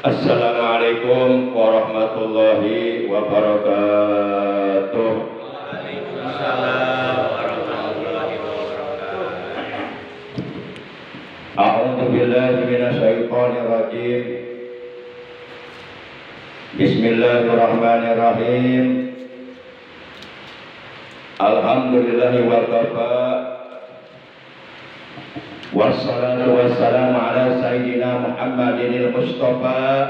Assalamualaikum warahmatullahi wabarakatuh. Waalaikumsalam warahmatullahi wabarakatuh. A'udzu billahi minasyaitonir rajim. Bismillahirrahmanirrahim. Alhamdulillahi wa kafa. Wassalatu wassalamu ala sayyidina Muhammadinil Mustafa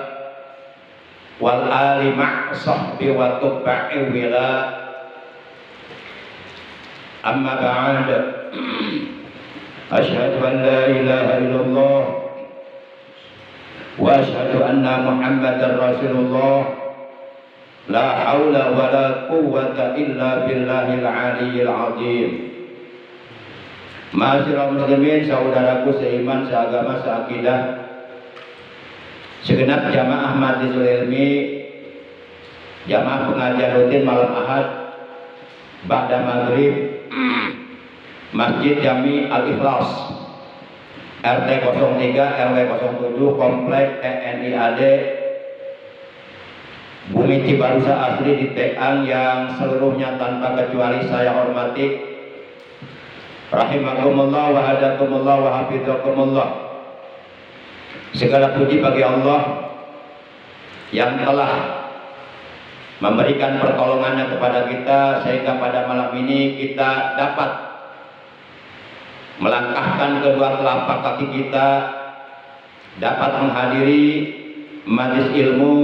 wal ali ma'sahbi wa tubba'i wila. Amma ba'd. Asyhadu an la ilaha illallah wa asyhadu anna Muhammadar Rasulullah. La haula wa la quwwata illa billahil aliyyil azim. Ma'asyiral muslimin, saudaraku seiman, seagama, seakidah, segenap jamaah Majlisul Ilmi, jamaah pengajian rutin malam Ahad ba'da maghrib, Masjid Jami Al-Ikhlas, RT 03 RW 07, Komplek TNI AD Bumi Cibarusa Asri di Teang, yang seluruhnya tanpa kecuali saya hormati. Rahimakumullah wa hadakumullah wa hafizakumullah. Segala puji bagi Allah yang telah memberikan pertolongannya kepada kita, sehingga pada malam ini kita dapat melangkahkan kedua telapak kaki kita, dapat menghadiri majelis ilmu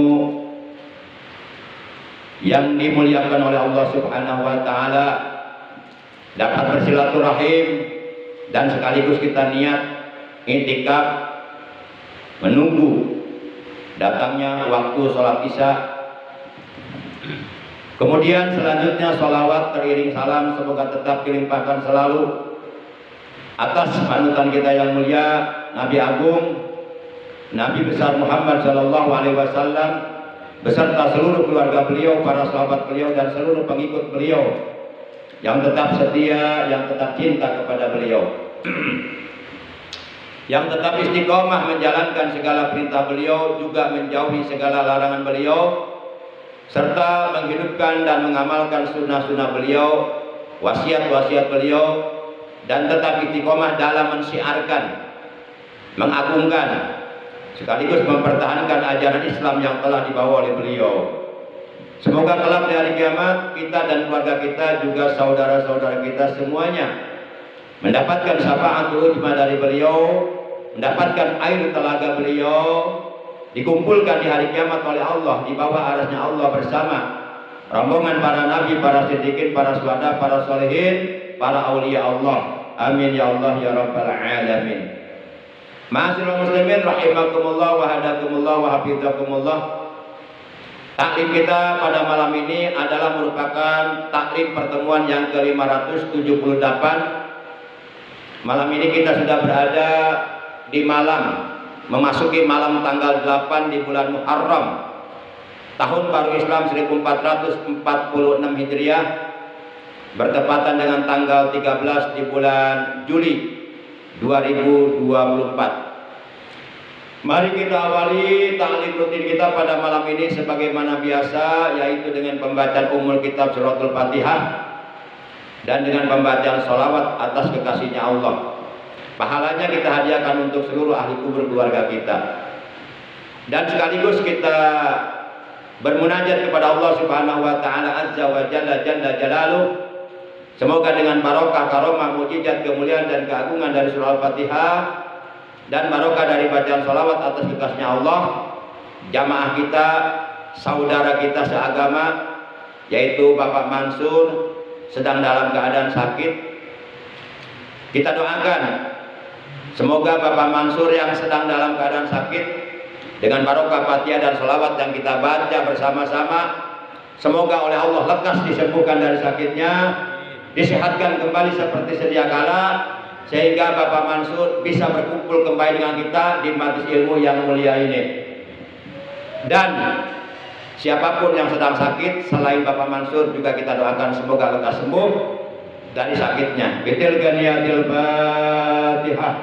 yang dimuliakan oleh Allah Subhanahu wa taala, dapat bersilaturahim, dan sekaligus kita niat i'tikaf menunggu datangnya waktu sholat isya. Kemudian selanjutnya sholawat teriring salam semoga tetap dilimpahkan selalu atas panutan kita yang mulia, Nabi Agung, Nabi besar Muhammad Sallallahu Alaihi Wasallam, beserta seluruh keluarga beliau, para sahabat beliau, dan seluruh pengikut beliau yang tetap setia, yang tetap cinta kepada beliau, yang tetap istiqomah menjalankan segala perintah beliau, juga menjauhi segala larangan beliau, serta menghidupkan dan mengamalkan sunnah-sunnah beliau, wasiat-wasiat beliau, dan tetap istiqomah dalam mensiarkan, mengagungkan, sekaligus mempertahankan ajaran Islam yang telah dibawa oleh beliau. Semoga kelak di hari kiamat kita dan keluarga kita, juga saudara-saudara kita semuanya, mendapatkan syafaatul uzma dari beliau, mendapatkan air telaga beliau, dikumpulkan di hari kiamat oleh Allah di bawah arasnya Allah bersama rombongan para nabi, para siddiqin, para syuhada, para sholihin, para aulia Allah. Amin ya Allah ya rabbal alamin. Ma'asyiral muslimin rahimakumullah wa hadakumullah wa hafizakumullah. Taklim kita pada malam ini adalah merupakan taklim pertemuan yang ke-578. Malam ini kita sudah berada di malam, memasuki malam tanggal 8 di bulan Muharram, tahun baru Islam 1446 Hijriah, bertepatan dengan tanggal 13 di bulan Juli 2024. Mari kita awali taklim rutin kita pada malam ini sebagaimana biasa, yaitu dengan pembacaan umul kitab suratul Fatihah dan dengan pembacaan sholawat atas kekasihnya Allah. Pahalanya kita hadiahkan untuk seluruh ahli kubur keluarga kita, dan sekaligus kita bermunajat kepada Allah Subhanahu wa taala azza wa jalla jalla jalaluh. Semoga dengan barokah, karomah, mukjizat, kemuliaan dan keagungan dari surah Al-Fatihah dan barokah dari bacaan sholawat atas kekasihnya Allah, jamaah kita, saudara kita seagama, yaitu Bapak Mansur, sedang dalam keadaan sakit. Kita doakan semoga Bapak Mansur yang sedang dalam keadaan sakit, dengan barokah Fatihah dan sholawat yang kita baca bersama-sama, semoga oleh Allah lekas disembuhkan dari sakitnya, disehatkan kembali seperti sedia kala, sehingga Bapak Mansur bisa berkumpul kembali dengan kita di majelis ilmu yang mulia ini. Dan siapapun yang sedang sakit selain Bapak Mansur juga kita doakan semoga lekas sembuh dari sakitnya. Bitil ganiyatil Fatihah.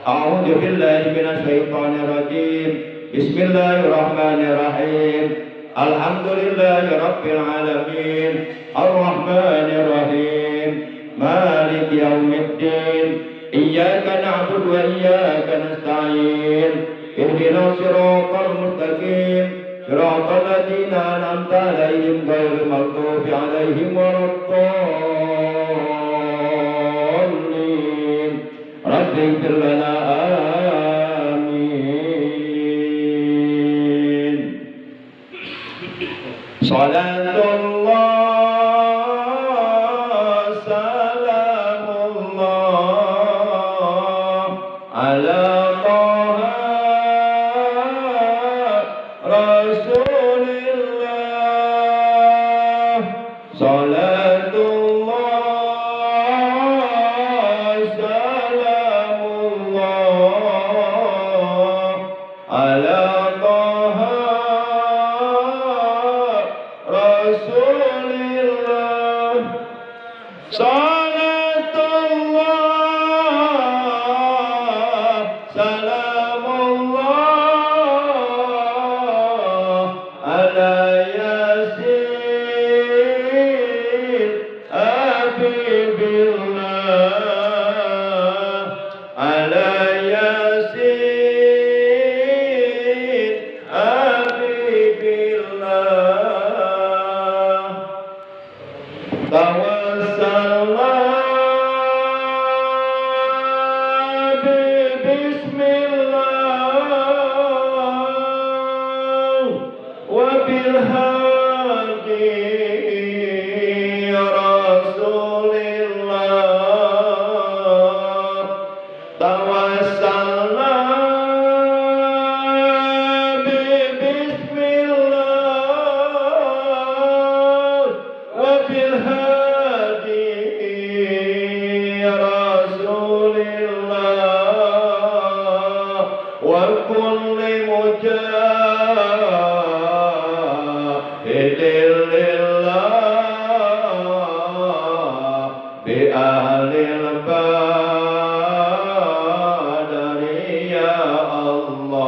A'udzu billahi minasyaitonir rajim. Bismillahirrahmanirrahim. Alhamdulillahi rabbil alamin. Ar-Rahmanir-Rahim. Malik yaumiddin. Iyyaka na'budu wa iyyaka nasta'in. Ihdinas siratal mustaqim. Siratal ladzina an'amta 'alaihim ghairil maghdubi 'alaihim waladdallin. Rabbi ighfir lana amin. Salatullah salamullah ala Taha Rasulillah. Salatullah salamullah ala Taha Rasulillah. Salatullah salamullah ala Yasin Habibillah. Ala Yasin Habibillah. Tawassalna bismillah wa bil hadi Rasulillah. Tawassalna bismillah wa bil hadi Rasulillah wa kulli mujahidin lillah bi ahlil badri ya Allah.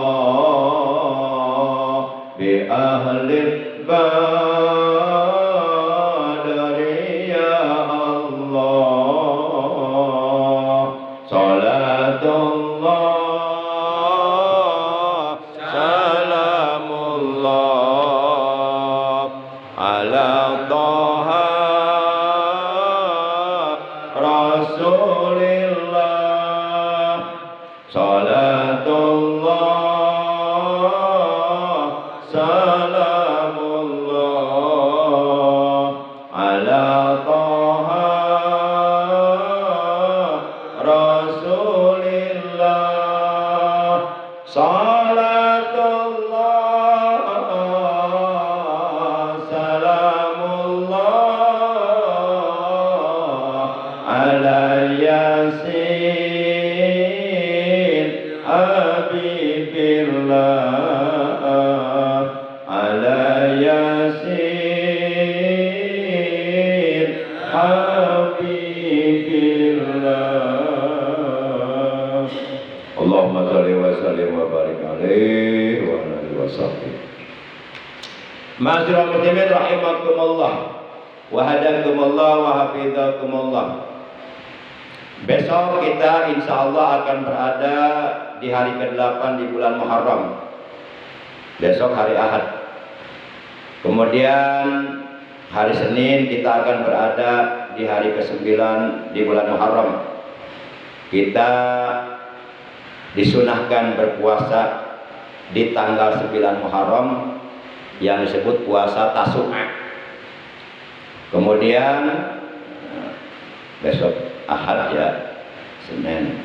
Bi ahlil badri ya Allah. Salatullah salamullah ala Taha Rasulillah. Salatullah salamullah ala Taha Rasulillah. Salatullah salamullah ala Yasin Habibillah. Ala Yasin Habibillah. Allahumma shalli wa sallim wa barik alaihi wa ala alihi wa sahbihi. Ma'asyiral muslimin rahimakumullah wa hadakumullah wa hafizakumullah. Besok kita insya Allah akan berada di hari ke-8 di bulan Muharram. Besok hari Ahad. Kemudian hari Senin kita akan berada di hari ke-9 di bulan Muharram. Kita disunahkan berpuasa di tanggal 9 Muharram yang disebut puasa Tasu'a. Kemudian besok Ahad ya, Senin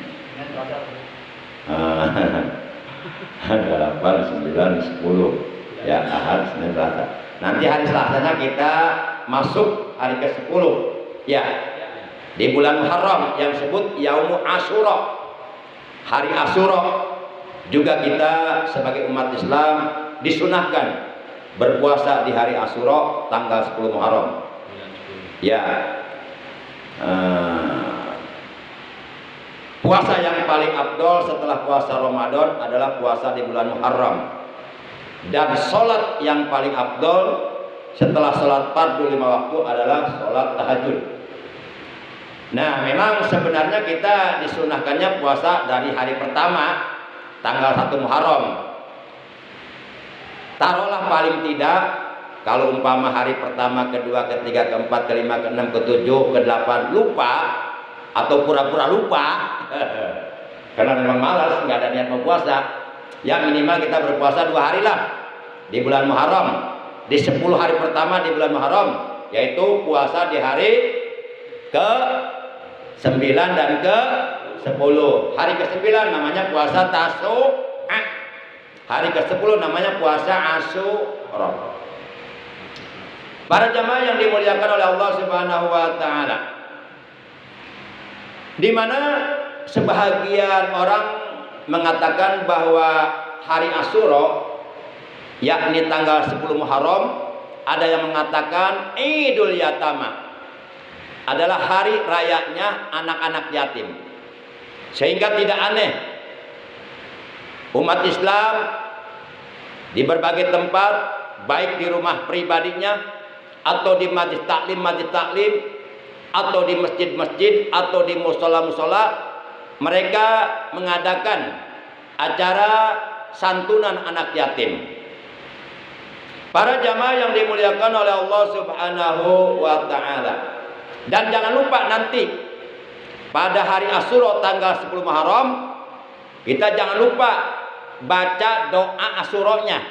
8, 9, 10 ya, Ahad, Senin, Selasa. Nanti hari Selasanya kita masuk hari ke-10 ya, di bulan Muharram yang disebut Yaumu Asyura, hari Asyura. Juga kita sebagai umat Islam disunahkan berpuasa di hari Asyura tanggal 10 Muharram ya. Puasa yang paling afdol setelah puasa Ramadan adalah puasa di bulan Muharram. Dan sholat yang paling afdol setelah sholat fardu 5 waktu adalah sholat tahajud. Nah, memang sebenarnya kita disunahkannya puasa dari hari pertama tanggal 1 Muharram. Taruhlah paling tidak, kalau umpama hari pertama, kedua, ketiga, keempat, kelima, keenam, ketujuh, kedelapan lupa atau pura-pura lupa karena memang malas, nggak ada niat mau puasa, ya minimal kita berpuasa 2 hari lah di bulan Muharram, di 10 hari pertama di bulan Muharram, yaitu puasa di hari ke 9 dan ke 10. Hari ke 9 namanya puasa Tasu'a, hari ke 10 namanya puasa Asyura. Para jamaah yang dimuliakan oleh Allah Subhanahu wa taala, di mana sebahagian orang mengatakan bahwa hari Asyura yakni tanggal 10 Muharram, ada yang mengatakan Idul Yatama adalah hari rayanya anak-anak yatim. Sehingga tidak aneh umat Islam di berbagai tempat, baik di rumah pribadinya atau di majlis taklim, atau di masjid-masjid atau di musola-musola, mereka mengadakan acara santunan anak yatim. Para jamaah yang dimuliakan oleh Allah Subhanahu wa taala, dan jangan lupa nanti pada hari Asyura tanggal 10 Muharram, kita jangan lupa baca doa Asyuranya.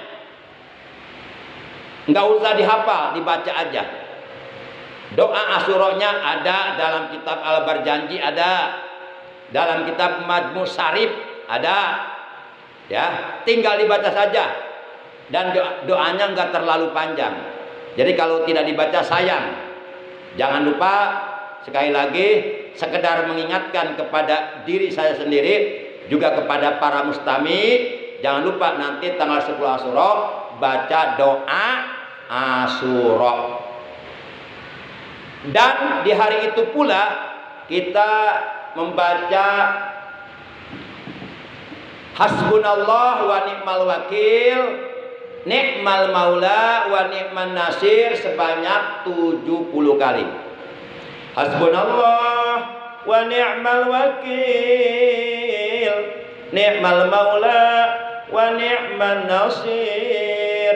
Enggak usah dihafal, dibaca aja. Doa Asyuranya ada dalam kitab Al-Barjanji, ada dalam kitab Majmu' Syarif, ada. Ya, tinggal dibaca saja. Dan doanya enggak terlalu panjang. Jadi kalau tidak dibaca sayang. Jangan lupa, sekali lagi sekedar mengingatkan kepada diri saya sendiri, juga kepada para mustami, jangan lupa nanti tanggal 10 Asyura baca doa Asyura. Dan di hari itu pula kita membaca Hasbunallah wa ni'mal wakil, ni'mal maula wa ni'man nasir sebanyak 70 kali. Hasbunallah wa ni'mal wakil, ni'mal maula wa ni'man nasir.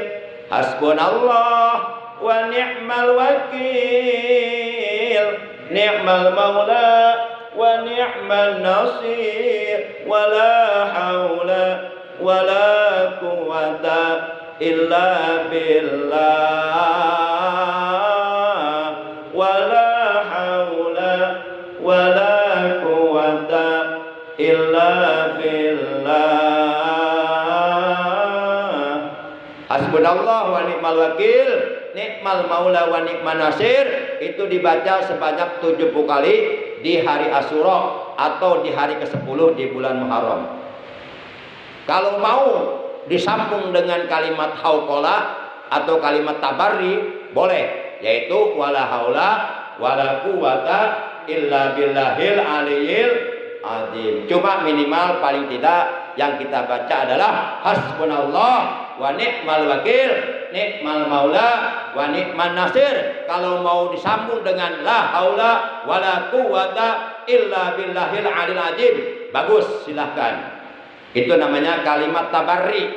Hasbunallah wa ni'mal wakil, ni'mal maula wa ni'man nasir. Wala haula wala quwata illa billah, wala haula wala quwata illa billah. Hasbunallah wa ni'mal wakil, ni'mal maula wa ni'man nasir, itu dibaca sebanyak 70 kali di hari Asyura atau di hari ke-10 di bulan Muharram. Kalau mau disambung dengan kalimat hauqalah atau kalimat tabarri boleh, yaitu wala haula wala quwata illa billahil aliyil azim. Cuma minimal paling tidak yang kita baca adalah hasbunallah wa ni'mal wakil, ni'mal maula wa ni'man nasir. Kalau mau disambung dengan la haula wala quwata illa billahil aliyil azim, bagus, silahkan. Itu namanya kalimat tabarri,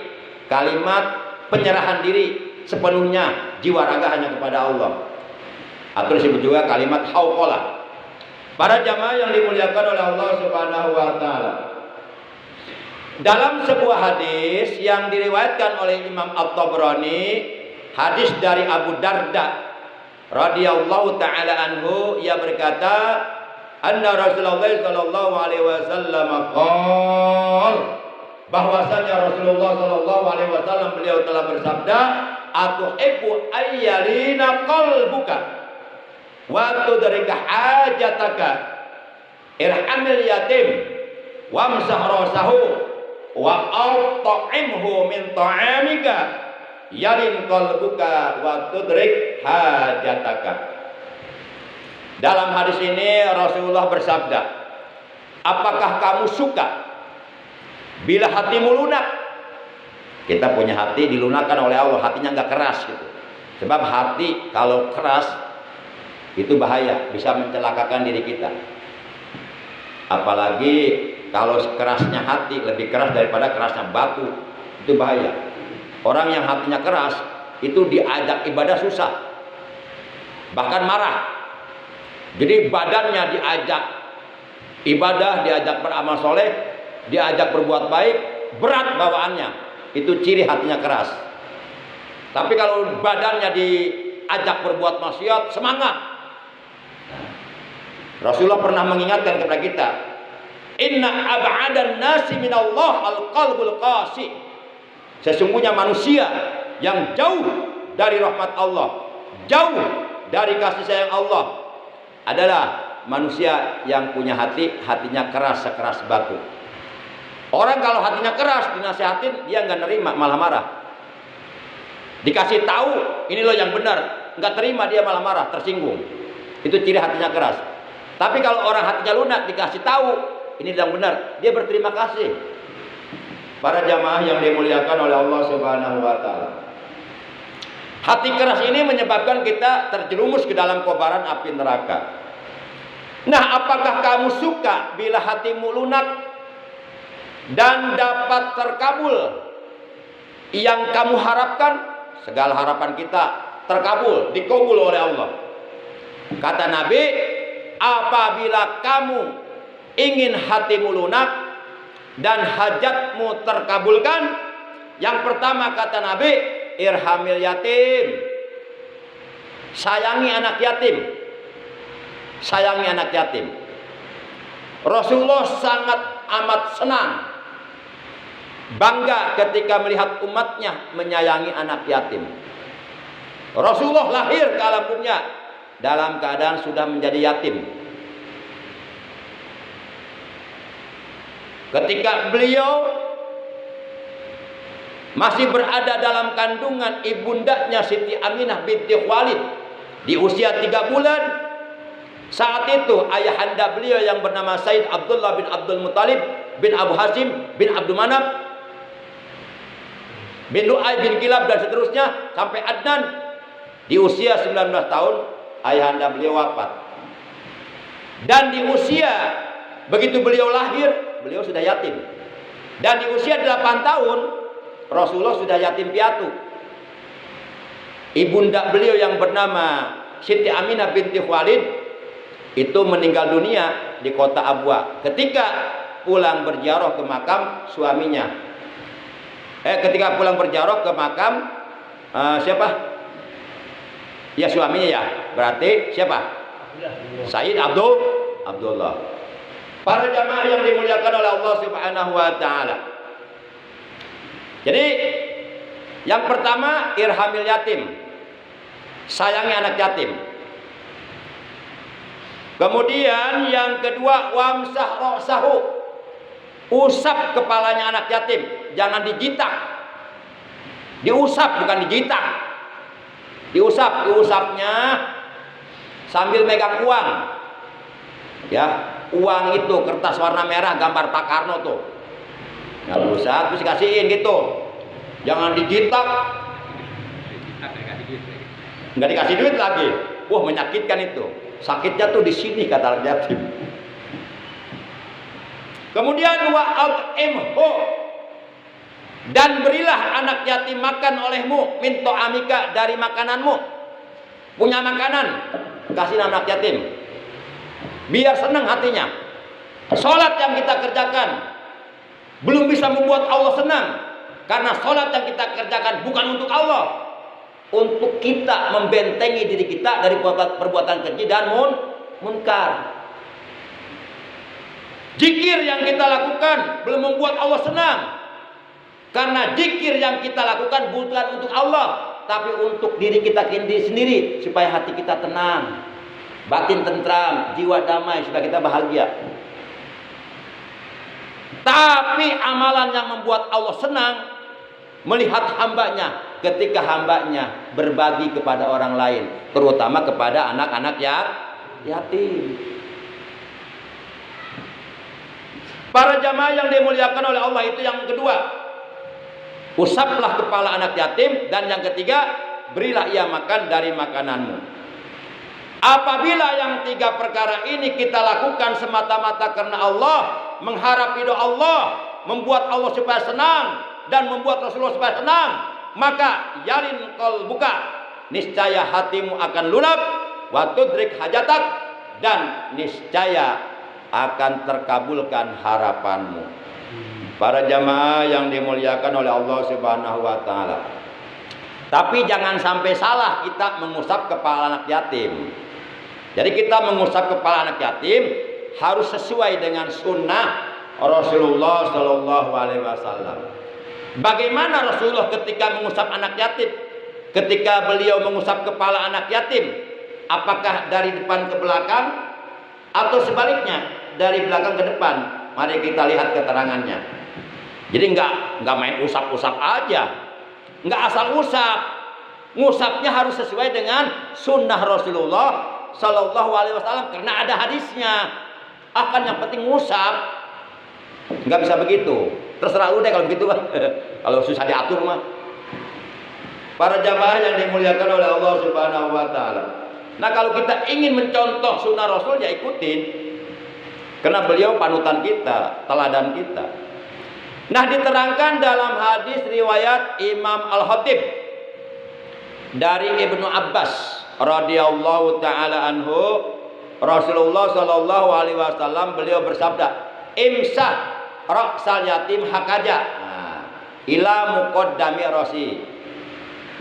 kalimat penyerahan diri sepenuhnya, jiwa raga hanya kepada Allah. Atau disebut juga kalimat hauqalah. Para jamaah yang dimuliakan oleh Allah Subhanahu wa taala, dalam sebuah hadis yang diriwayatkan oleh Imam At-Tabrani, hadis dari Abu Darda radhiyallahu taala anhu, ia berkata, anna Rasulullah sallallahu alaihi wasallam qala, bahwasanya Rasulullah sallallahu alaihi wasallam beliau telah bersabda, atuhibbu ayyalina qalbuka wa tudrika hajataka irhamil yatim wamsah rasahu wa at'imhu min ta'amika yalin qalbuka wa tudrik hajataka. Dalam hadis ini Rasulullah bersabda, apakah kamu suka bila hatimu lunak Kita punya hati dilunakkan oleh Allah, hatinya nggak keras gitu. Sebab hati kalau keras itu bahaya, bisa mencelakakan diri kita. Apalagi kalau kerasnya hati lebih keras daripada kerasnya batu, itu bahaya. Orang yang hatinya keras itu diajak ibadah susah, bahkan marah. Jadi badannya diajak ibadah, diajak beramal soleh, diajak berbuat baik, berat bawaannya. Itu ciri hatinya keras. Tapi kalau badannya diajak berbuat maksiat, semangat. Rasulullah pernah mengingatkan kepada kita, inna ab'adan nasi minallah al-qalbul qasi. Sesungguhnya manusia yang jauh dari rahmat Allah, jauh dari kasih sayang Allah adalah manusia yang punya hatinya keras sekeras batu. Orang kalau hatinya keras dinasihatin, dia nggak nerima, malah marah. Dikasih tahu ini loh yang benar, nggak terima, dia malah marah, tersinggung. Itu ciri hatinya keras. Tapi kalau orang hatinya lunak, dikasih tahu ini yang benar, dia berterima kasih. Para jamaah yang dimuliakan oleh Allah Subhanahu wa taala. Hati keras ini menyebabkan kita terjerumus ke dalam kobaran api neraka. Nah, apakah kamu suka bila hatimu lunak dan dapat terkabul yang kamu harapkan? Segala harapan kita terkabul, dikabul oleh Allah. Kata Nabi, apabila kamu ingin hatimu lunak dan hajatmu terkabulkan, yang pertama kata Nabi, irhamil yatim. Sayangi anak yatim. Sayangi anak yatim. Rasulullah sangat amat senang, bangga ketika melihat umatnya menyayangi anak yatim. Rasulullah lahir ke alam dunia dalam keadaan sudah menjadi yatim. Ketika beliau masih berada dalam kandungan ibundanya Siti Aminah binti Khuwailid di usia 3 bulan, saat itu ayahanda beliau yang bernama Said Abdullah bin Abdul Muttalib bin Abu Hasim bin Abdul Manaf bin Lu'ay bin Kilab dan seterusnya sampai Adnan, di usia 19 tahun ayahanda beliau wafat. Dan di usia begitu beliau lahir, beliau sudah yatim. Dan di usia 8 tahun Rasulullah sudah yatim piatu. Ibunda beliau yang bernama Siti Aminah binti Khuwailid itu meninggal dunia di kota Abwa ketika pulang berziarah ke makam suaminya. Ketika pulang berziarah ke makam siapa? Ya suaminya ya. Berarti siapa? Sayyid Abdullah. Para jamaah yang dimuliakan oleh Allah Subhanahu wa taala. Jadi yang pertama irhamil yatim. Sayangi anak yatim. Kemudian yang kedua wamsah ra'sahu. Usap kepalanya anak yatim, jangan dijitak. Diusap bukan dijitak. Diusapnya sambil megang uang. Ya, uang itu kertas warna merah gambar Pak Karno tuh. Nah, diusap terus dikasihin gitu. Jangan dijitak. Nggak dikasih duit lagi. Wah, menyakitkan itu. Sakitnya tuh di sini kata anak yatim. Kemudian wa'at'imhu, dan berilah anak yatim makan olehmu min ta'amika, dari makananmu. Punya makanan, kasih anak yatim. Biar senang hatinya. Salat yang kita kerjakan belum bisa membuat Allah senang, karena salat yang kita kerjakan bukan untuk Allah, untuk kita membentengi diri kita dari perbuatan keji dan munkar. Zikir yang kita lakukan belum membuat Allah senang, karena zikir yang kita lakukan bukan untuk Allah, tapi untuk diri kita sendiri, supaya hati kita tenang, batin tentram, jiwa damai, supaya kita bahagia. Tapi amalan yang membuat Allah senang, melihat hambanya ketika hambanya berbagi kepada orang lain, terutama kepada anak-anak yatim. Para jamaah yang dimuliakan oleh Allah, itu yang kedua. usaplah kepala anak yatim, dan yang ketiga, berilah ia makan dari makananmu. Apabila yang tiga perkara ini kita lakukan semata-mata karena Allah, mengharap ridho Allah, membuat Allah supaya senang dan membuat Rasulullah supaya senang, maka yalin qalbuka, niscaya hatimu akan lunak, wa tudrik hajatak, dan niscaya akan terkabulkan harapanmu. Para jamaah yang dimuliakan oleh Allah Subhanahu wa taala. Tapi jangan sampai salah kita mengusap kepala anak yatim. Jadi kita mengusap kepala anak yatim harus sesuai dengan sunnah Rasulullah Shallallahu Alaihi Wasallam. Bagaimana Rasulullah ketika mengusap anak yatim? Ketika beliau mengusap kepala anak yatim, apakah dari depan ke belakang atau sebaliknya dari belakang ke depan? Mari kita lihat keterangannya. Jadi nggak main usap-usap aja, nggak asal usap. Ngusapnya harus sesuai dengan sunnah Rasulullah Shallallahu Alaihi Wasallam karena ada hadisnya. Akan yang penting ngusap, nggak bisa begitu. Terserah lu deh kalau begitu kan. Kalau susah diatur mah. Para jamaah yang dimuliakan oleh Allah Subhanahu Wa Taala. Nah kalau kita ingin mencontoh sunnah Rasul ya ikutin, karena beliau panutan kita, teladan kita. Nah diterangkan dalam hadis riwayat Imam Al-Khatib dari Ibnu Abbas radhiyallahu taala anhu, Rasulullah Shallallahu Alaihi Wasallam beliau bersabda, imsah ra'sal yatim hakaja ila muqaddami rasi,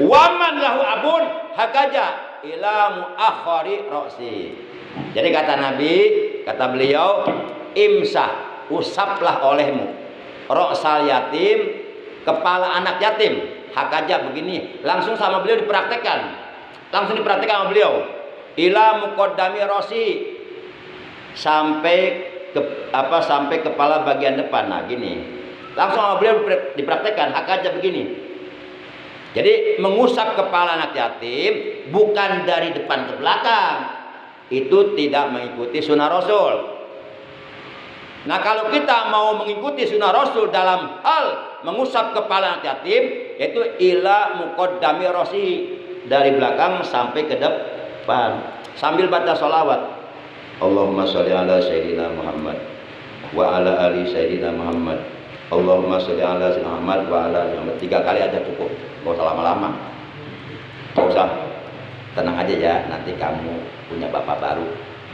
waman lahu abun hakaja ila muakhari rasi. Jadi kata Nabi, kata beliau, imsah, usaplah olehmu ra'sal yatim, kepala anak yatim, hakaja begini, langsung sama beliau dipraktekkan, langsung dipraktekkan sama beliau, ila muqaddami rasi, sampai sampai kepala bagian depan. Nah gini, langsung sama beliau dipraktekkan, hakaja begini. Jadi mengusap kepala anak yatim bukan dari depan ke belakang, itu tidak mengikuti sunnah Rasul. Nah kalau kita mau mengikuti sunnah Rasul dalam hal mengusap kepala anak yatim, yaitu ila muqaddami rasi, dari belakang sampai ke depan, sambil baca sholawat. Allahumma sholli ala sayyidina Muhammad wa ala ali sayyidina Muhammad. Allahumma sholli ala sayyidina Muhammad wa ala ali Muhammad. 3 kali aja cukup, gak usah lama-lama. Gak usah, tenang aja ya, nanti kamu punya bapak baru.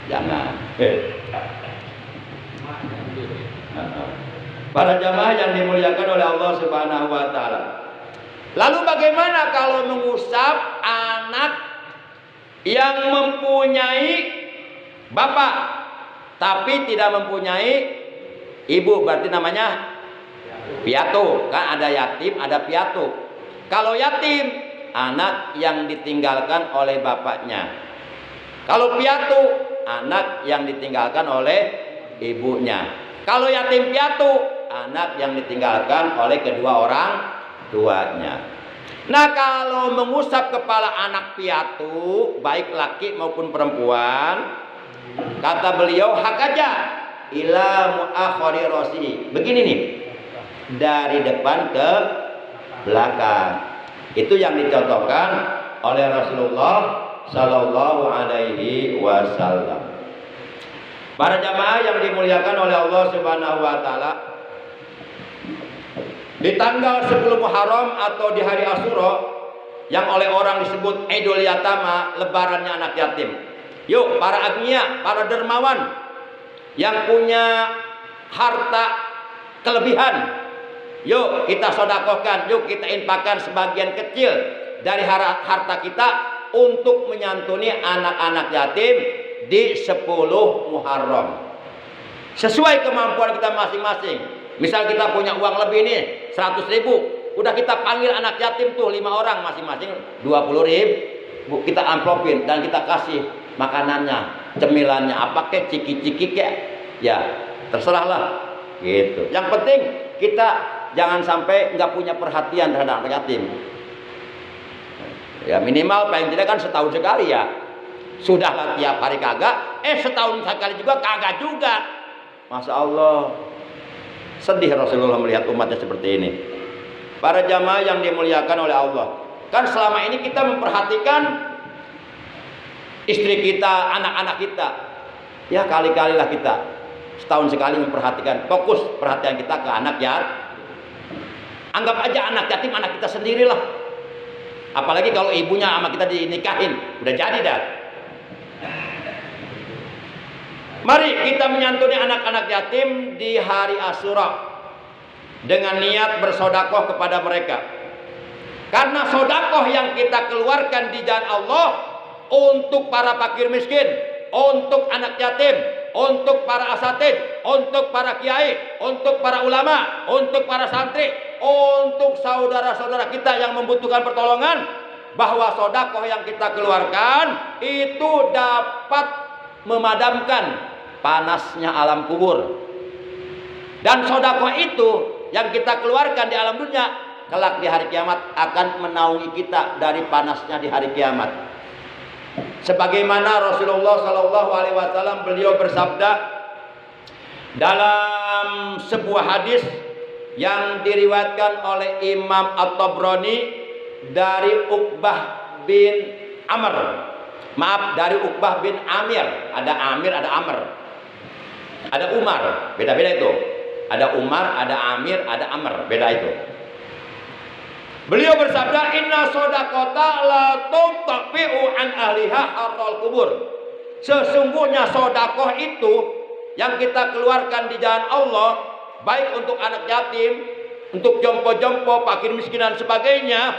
Jangan. Para jamaah yang dimuliakan oleh Allah Subhanahu wa taala. Lalu bagaimana kalau mengusap anak yang mempunyai bapak tapi tidak mempunyai ibu? Berarti namanya piatu. Kan ada yatim, ada piatu. Kalau yatim, anak yang ditinggalkan oleh bapaknya. Kalau piatu, anak yang ditinggalkan oleh ibunya. Kalau yatim piatu, anak yang ditinggalkan oleh kedua orang tuanya. Nah kalau mengusap kepala anak piatu, baik laki maupun perempuan, kata beliau hakaja ila muakhari rasi. Begini nih, dari depan ke belakang. Itu yang dicontohkan oleh Rasulullah Sallallahu Alaihi Wasallam. Para jamaah yang dimuliakan oleh Allah Subhanahu wa taala, di tanggal 10 Muharram atau di hari Asyura yang oleh orang disebut Idul Yatama, lebarannya anak yatim. Yuk para agnia, para dermawan yang punya harta kelebihan, yuk kita sedekahkan, yuk kita infakkan sebagian kecil dari harta kita untuk menyantuni anak-anak yatim di 10 Muharram. Sesuai kemampuan kita masing-masing. Misal kita punya uang lebih nih 100.000, udah kita panggil anak yatim tuh 5 orang masing-masing 20.000, kita amplopin dan kita kasih makanannya, cemilannya, apa kek, ciki-ciki kek, ya terserahlah gitu. Yang penting kita jangan sampai nggak punya perhatian terhadap anak yatim. Ya minimal paling tidak kan setahun sekali ya. Sudahlah tiap hari kagak, setahun sekali juga kagak juga. Masya Allah, sedih Rasulullah melihat umatnya seperti ini. Para jamaah yang dimuliakan oleh Allah. Kan selama ini kita memperhatikan istri kita, anak-anak kita. Ya kali-kalilah kita setahun sekali memperhatikan, fokus perhatian kita ke anak ya. Anggap aja anak yatim anak kita sendirilah. Apalagi kalau ibunya sama kita dinikahin, udah jadi dah. Mari kita menyantuni anak-anak yatim di hari Asyura dengan niat bersodakoh kepada mereka. Karena sodakoh yang kita keluarkan di jalan Allah untuk para fakir miskin, untuk anak yatim, untuk para asatid, untuk para kiai, untuk para ulama, untuk para santri, untuk saudara-saudara kita yang membutuhkan pertolongan, bahwa sodakoh yang kita keluarkan itu dapat memadamkan panasnya alam kubur. Dan sodakoh itu yang kita keluarkan di alam dunia, kelak di hari kiamat akan menaungi kita dari panasnya di hari kiamat. Sebagaimana Rasulullah SAW beliau bersabda dalam sebuah hadis yang diriwayatkan oleh Imam At-Tabrani dari Uqbah bin Amr. Maaf, dari Uqbah bin Amir. Ada Amir, ada Amr. Ada Umar, beda-beda itu. Ada Umar, ada Amir, ada Amr, beda itu. Beliau bersabda, inna sodakota la tutfi'u an ahliha harral kubur. Sesungguhnya sodakoh itu yang kita keluarkan di jalan Allah, baik untuk anak yatim, untuk jompo-jompo, fakir miskin dan sebagainya,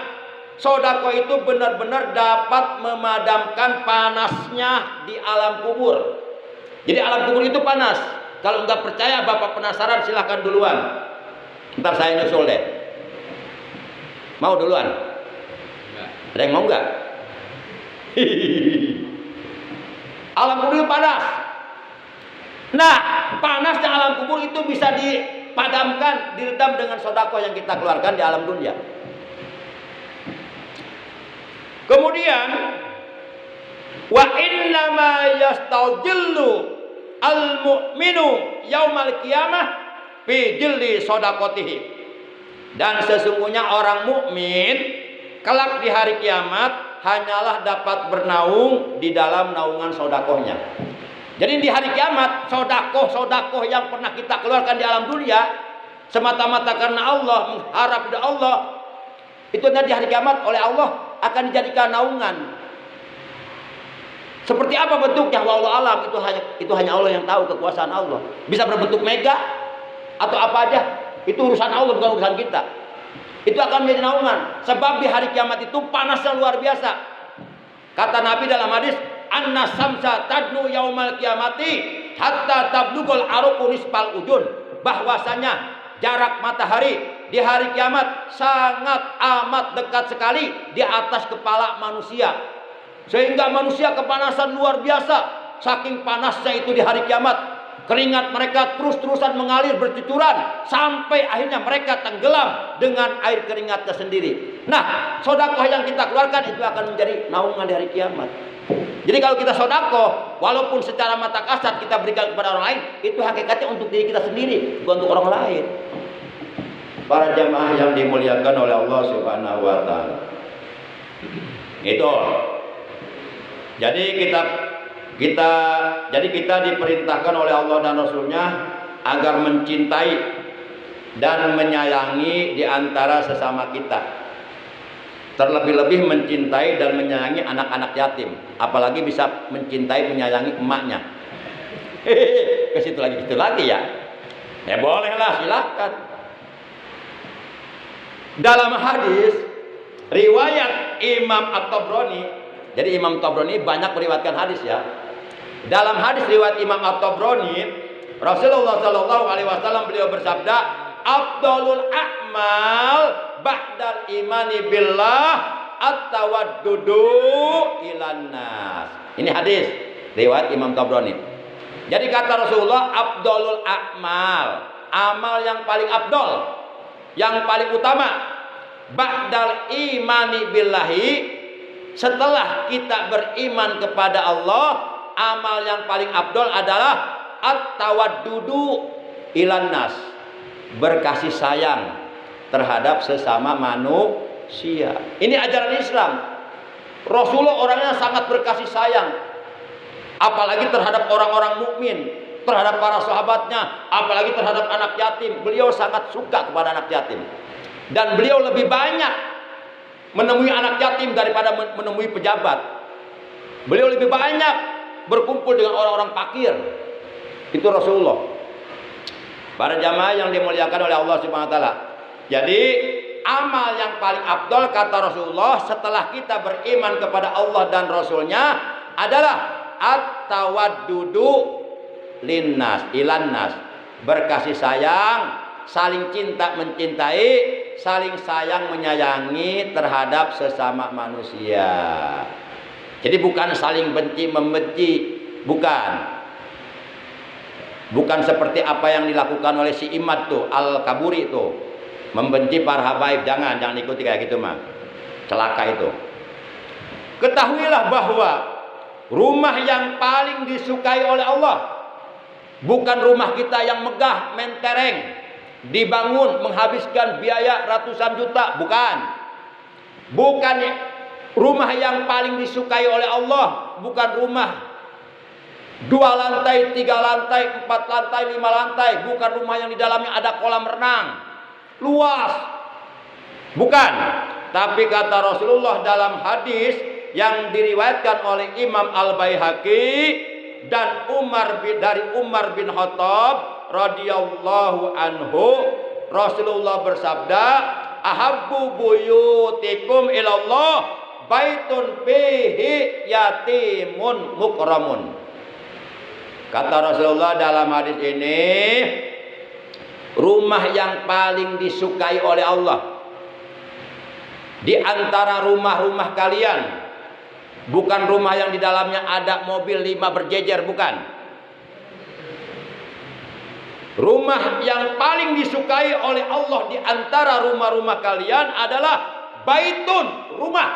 sodakoh itu benar-benar dapat memadamkan panasnya di alam kubur. Jadi alam kubur itu panas. Kalau nggak percaya, Bapak penasaran, silahkan duluan. Ntar saya nyusul deh. Mau duluan? Ada yang mau nggak? Alam kubur itu panas. Nah, panasnya alam kubur itu bisa dipadamkan, diredam dengan sedekah yang kita keluarkan di alam dunia. Kemudian, wa innama yastadillu al-mu'minu yaumal qiyamah fi jildi shadaqatihi. Dan sesungguhnya orang mukmin kelak di hari kiamat hanyalah dapat bernaung di dalam naungan sodakohnya. Jadi di hari kiamat sodakoh yang pernah kita keluarkan di alam dunia semata-mata karena Allah, mengharap dari Allah, itu nanti di hari kiamat oleh Allah akan dijadikan naungan. Seperti apa bentuknya? Wallahu alam, itu hanya Allah yang tahu, kekuasaan Allah. Bisa berbentuk mega atau apa aja. Itu urusan Allah, bukan urusan kita. Itu akan menjadi naungan. Sebab di hari kiamat itu panasnya luar biasa. Kata Nabi dalam hadis, anna samsa tadnu yaumal kiamati hatta tablugul aruqu nisfal ujun. Bahwasanya jarak matahari di hari kiamat sangat amat dekat sekali di atas kepala manusia. Sehingga manusia kepanasan luar biasa. Saking panasnya itu di hari kiamat, keringat mereka terus-terusan mengalir bercucuran sampai akhirnya mereka tenggelam dengan air keringatnya sendiri. Nah, sedekah yang kita keluarkan itu akan menjadi naungan di hari kiamat. Jadi kalau kita sedekah, walaupun secara mata kasat kita berikan kepada orang lain, itu hakikatnya untuk diri kita sendiri, bukan untuk orang lain. Para jamaah yang dimuliakan oleh Allah Subhanahu wa taala. Itu. Jadi kita diperintahkan oleh Allah dan Rasulnya agar mencintai dan menyayangi di antara sesama kita. Terlebih-lebih mencintai dan menyayangi anak-anak yatim. Apalagi bisa mencintai, menyayangi emaknya. Ke situ lagi ya. Ya bolehlah, silakan. Dalam hadis riwayat Imam At-Tabrani, jadi Imam Tabrani banyak meriwayatkan hadis ya. Dalam hadis riwayat Imam At-Tabrani, Rasulullah SAW beliau bersabda, "Afdalul a'mal ba'dal imani billah at-tawaddudu ilan nas." Ini hadis riwayat Imam Tabrani. Jadi kata Rasulullah, afdalul a'mal, amal yang paling afdal, yang paling utama, ba'dal imani billahi, setelah kita beriman kepada Allah, amal yang paling afdal adalah at-tawaddudu ilan nas, berkasih sayang terhadap sesama manusia. Ini ajaran Islam. Rasulullah orangnya sangat berkasih sayang, apalagi terhadap orang-orang mukmin, terhadap para sahabatnya, apalagi terhadap anak yatim. Beliau sangat suka kepada anak yatim, dan beliau lebih banyak menemui anak yatim daripada menemui pejabat. Beliau lebih banyak berkumpul dengan orang-orang fakir. Itu Rasulullah. Para jamaah yang dimuliakan oleh Allah Subhanahu wa taala. Jadi amal yang paling afdal kata Rasulullah setelah kita beriman kepada Allah dan Rasulnya adalah at-tawaddudu linnas, ilannas, berkasih sayang, saling cinta mencintai, saling sayang menyayangi terhadap sesama manusia. Jadi bukan saling benci membenci, bukan. Bukan seperti apa yang dilakukan oleh si Imad tuh, Al-Kaburi tuh, membenci para habaib. Jangan ikuti kayak gitu mah, celaka itu. Ketahuilah bahwa rumah yang paling disukai oleh Allah bukan rumah kita yang megah, mentereng, dibangun menghabiskan biaya ratusan juta, bukan. Bukan rumah yang paling disukai oleh Allah, bukan rumah 2 lantai, 3 lantai, 4 lantai, 5 lantai. Bukan rumah yang di dalamnya ada kolam renang luas, bukan. Tapi kata Rasulullah dalam hadis yang diriwayatkan oleh Imam Al-Baihaqi dan dari Umar bin Khattab radhiyallahu anhu, Rasulullah bersabda, ahabbu buyutikum ilallah baitun fihi yatimun mukramun. Kata Rasulullah dalam hadis ini, rumah yang paling disukai oleh Allah di antara rumah-rumah kalian bukan rumah yang di dalamnya ada mobil 5 berjejer, bukan. Rumah yang paling disukai oleh Allah di antara rumah-rumah kalian adalah baitun, rumah,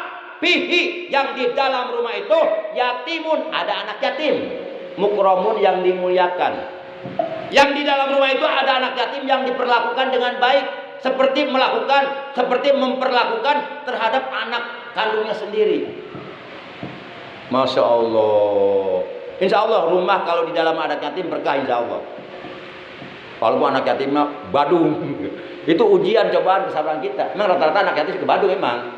fihi, yang di dalam rumah itu yatimun, ada anak yatim, mukramun, yang dimuliakan. Yang di dalam rumah itu ada anak yatim yang diperlakukan dengan baik, seperti memperlakukan terhadap anak kandungnya sendiri. Masya Allah. Insya Allah rumah kalau di dalam anak yatim berkah, insya Allah. Kalau anak yatimnya badung, itu ujian cobaan kesabaran kita. Memang rata-rata anak yatim ke badung memang,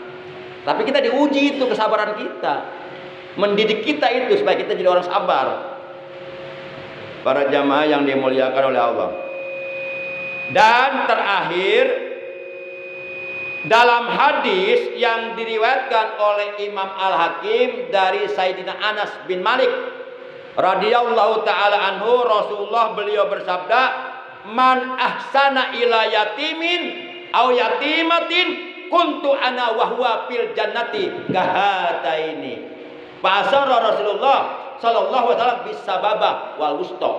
tapi kita diuji itu kesabaran kita, mendidik kita itu supaya kita jadi orang sabar. Para jamaah yang dimuliakan oleh Allah. Dan terakhir, dalam hadis yang diriwayatkan oleh Imam Al-Hakim dari Sayyidina Anas bin Malik radhiyallahu taala anhu, Rasulullah beliau bersabda, man ahsana ila yatimin au yatimatin kuntu ana wa huwa fil jannati kahataini. Pasara Rasulullah sallallahu alaihi wasallam bisababah wal wusta.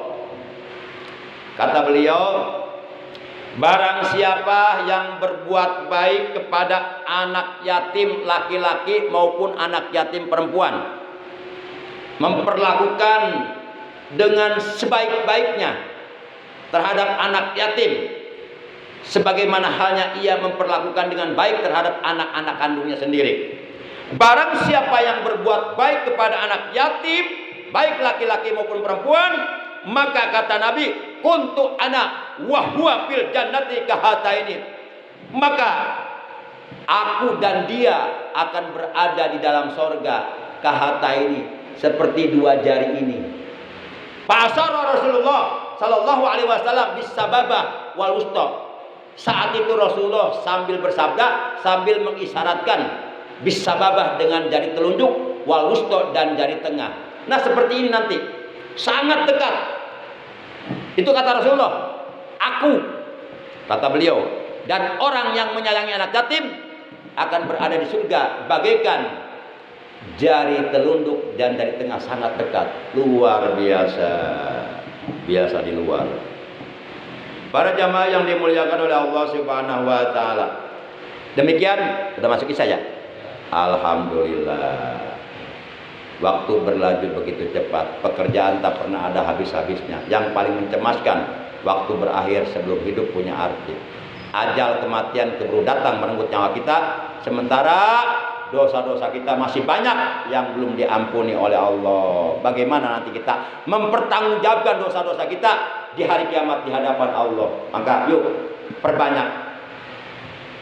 Kata beliau, barang siapa yang berbuat baik kepada anak yatim laki-laki maupun anak yatim perempuan, memperlakukan dengan sebaik-baiknya terhadap anak yatim, sebagaimana halnya ia memperlakukan dengan baik terhadap anak-anak kandungnya sendiri. Barang siapa yang berbuat baik kepada anak yatim, baik laki-laki maupun perempuan, maka kata Nabi, kuntu ana wa huwa fil jannati kahataini, maka aku dan dia akan berada di dalam sorga kahataini, seperti 2 jari ini. Pasara Rasulullah sallallahu alaihi wasallam bisababah wal wusta. Saat itu Rasulullah sambil bersabda, sambil mengisyaratkan bisababah dengan jari telunjuk, wal wusta dan jari tengah. Nah seperti ini nanti, sangat dekat. Itu kata Rasulullah. Aku, kata beliau, dan orang yang menyayangi anak yatim akan berada di surga bagaikan jari telunjuk dan jari tengah, sangat dekat. Luar biasa. Biasa di luar. Para jamaah yang dimuliakan oleh Allah Subhanahu wa taala. Demikian, kita masuk kisah ya. Alhamdulillah. Waktu berlanjut begitu cepat, pekerjaan tak pernah ada habis-habisnya. Yang paling mencemaskan, waktu berakhir sebelum hidup punya arti. ajal kematian keburu datang merenggut nyawa kita, sementara dosa-dosa kita masih banyak yang belum diampuni oleh Allah. Bagaimana nanti kita mempertanggungjawabkan dosa-dosa kita di hari kiamat di hadapan Allah? Maka yuk perbanyak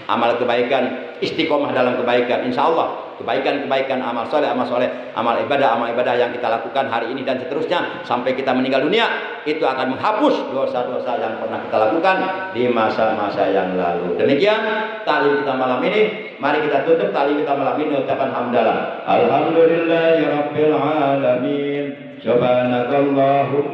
amal kebaikan, istiqomah dalam kebaikan. Insya Allah kebaikan-kebaikan, amal soleh, amal ibadah yang kita lakukan hari ini dan seterusnya sampai kita meninggal dunia, itu akan menghapus dosa-dosa yang pernah kita lakukan di masa-masa yang lalu. Demikian taklim kita malam ini. Mari kita tutup taklim kita malam ini ucapan hamdalah. Alhamdulillahirabbil alamin. Subhanakallahumma